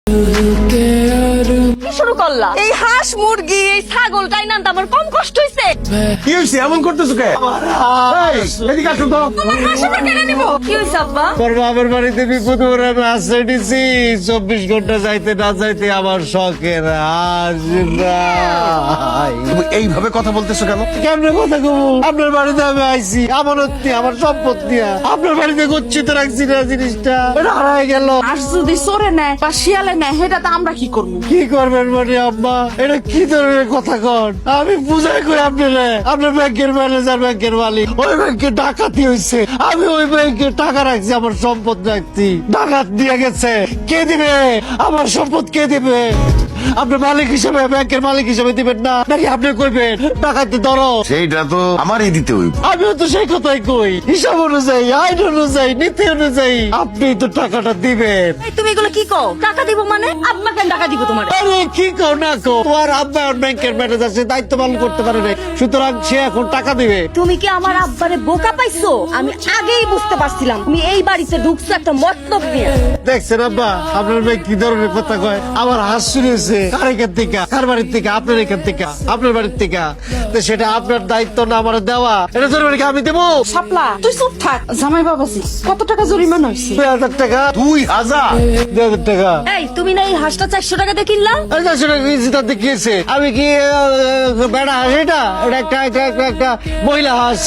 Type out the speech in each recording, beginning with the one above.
কি শুরু করলা? এই হাঁস মুরগি এই ছাগল তাই না আমার কম কষ্ট হইছে। কি হয়েছে এমন করতেছো কে? এদিকে আসো তো। তোমার হাঁস আমরা কেড়ে নিব। কি হইছে আব্বা? তোর বাবার বাড়িতে বিপদ করে আমি আসতে দিছি 24 ঘন্টা যাইতে না যাইতে আমার শখের হাঁস নাই। তুমি এইভাবে কথা বলতেছো কেন? কেমনে কথা কব? আপনার বাড়িতে আমি আইছি আমানত নিয়ে আমার সম্পদ নিয়ে আপনার বাড়িতে গচ্ছিত রাখছি না জিনিসটা এটা হারাই গেল। আর যদি চোরে নেয় বা শিয়ালে নেয় সেটা তো আমরা কি করবো? কি করবেন মানে আম্মা এটা কি ধরনের কথা কন? আমি বুঝাই কই আপনারা আপনার ব্যাংকের ম্যানেজার ব্যাংকের মালিক ওই ব্যাংকে ডাকাতি হয়েছে আমি ওই ব্যাংকে টাকা রাখছি আমার সম্পদ রাখছি ডাকাত দিয়ে গেছে কে দিবে আমার সম্পদ কে দিবে? আপনার মালিক হিসেবে ব্যাংকের মালিক হিসেবে দিবেন না নাকি আপনি কইবেন ডাকাতি ধরো? সেইটা তো আমারই দিতে হইব। আমিও তো সেই কথাই কই হিসাব অনুযায়ী আইন অনুযায়ী নীতি অনুযায়ী আপনি তো টাকাটা দিবেন। এই তুমি এগুলো কি কও? টাকা দিব মানে? আব্বা কেন টাকা দিব তোমার? আরে কি কও না কও তোমার আব্বা ব্যাংকের ম্যানেজার সে দায়িত্ব পালন করতে পারে না সুতরাং সে এখন টাকা দিবে। তুমি কি আমার আব্বারে বোকা পাইছো? আমি আগেই বুঝতে পারছিলাম তুমি এই বাড়িতে ঢুকছো একটা মতলব নিয়ে। দেখছেন আব্বা আপনার মেয়ে কি ধরনের কথা কয় আমার হাস শুনেছে কার এখান থেকে কার বাড়ির থেকে আপনার এখান থেকে আপনার বাড়ির থেকে তো সেটা আপনার দায়িত্ব না আমার দেওয়া এটা জরিমানা কি আমি দেবো? সাপলা তুই চুপ থাক। জামাই বাবাজি কত টাকা জরিমানা হয়েছে? 2000 টাকা 2000? 2000 টাকা এই তুমি না এই হাঁসটা 400 টাকা দিয়ে কিনলা? আরে আসলে জিতার দেখিয়েছে আমি কি বেড়া হাঁস এটা এটা একটা মহিলা হাঁস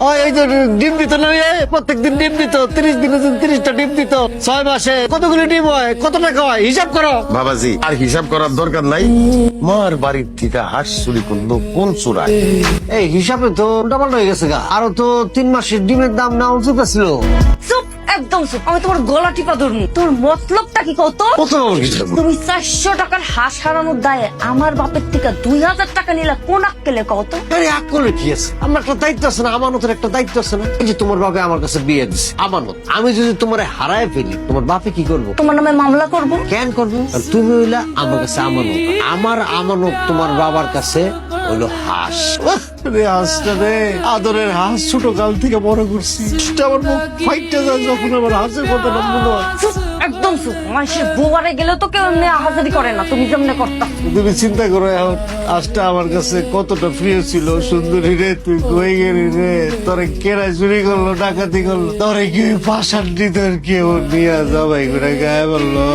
ও এই যে ডিম দিত না প্রত্যেকদিন ডিম দিত 30 দিনে 30টা ডিম দিত 6 মাসে কতগুলো ডিম হয় কত টাকা হয় হিসাব করো। বাবাজি আর হিসাব করার দরকার নাই। মার বাড়ির থেকে হাঁস চুরি করলো কোন চোরাই? এই হিসাবে তো উল্টাপাল্টা হয়ে গেছে গা আরো তো 3 মাসের ডিমের দাম না উঁচু ছিল। চুপ একদম চুপ। আমি তোমার গলা টিপা ধরবো। তোর মতলবটা কি কত? কত হিসাব তুমি 400 টাকার হাঁস হারানোর দায়ে আমার বাপের থেকে 2000 টাকা নিলা কোন আক্কেলে কত? আরে আকলে কি আছে আমার একটা দায়িত্ব আছে না আমানতের একটা দায়িত্ব আছে না এই যে তোমার বাপে আমার কাছে বিয়ে দিছে আমানত আমি যদি তোমার হারায় ফেলি তোমার বাপে কি করবো? তোমার নামে মামলা করব। কেন করবো? আর তুমি হইলা আমার কাছে আমানত আমার আমানত তোমার বাবার কাছে হইলো হাঁস। রে হাঁসটা রে আদরের হাঁস ছোট কাল থেকে বড় করছি আমার মুখ ফাইটটা যায় যখন আমার হাঁসের কথা না মনে হয়। চুপ একদম চুপ। মানুষের বোয়ারে গেলেও তো কেউ এমনি আহাজারি করে না, তুমি যেমনি করতা। তুমি চিন্তা করো এখন হাঁসটা আমার কাছে কতটা প্রিয় ছিল সুন্দরী রে তুই কই গেলি রে তোরে কেরা চুরি করলো ডাকাতি করলো তোরে কি পাশান দিতে কেউ নিয়ে যাবাই করে গায়ে বললো।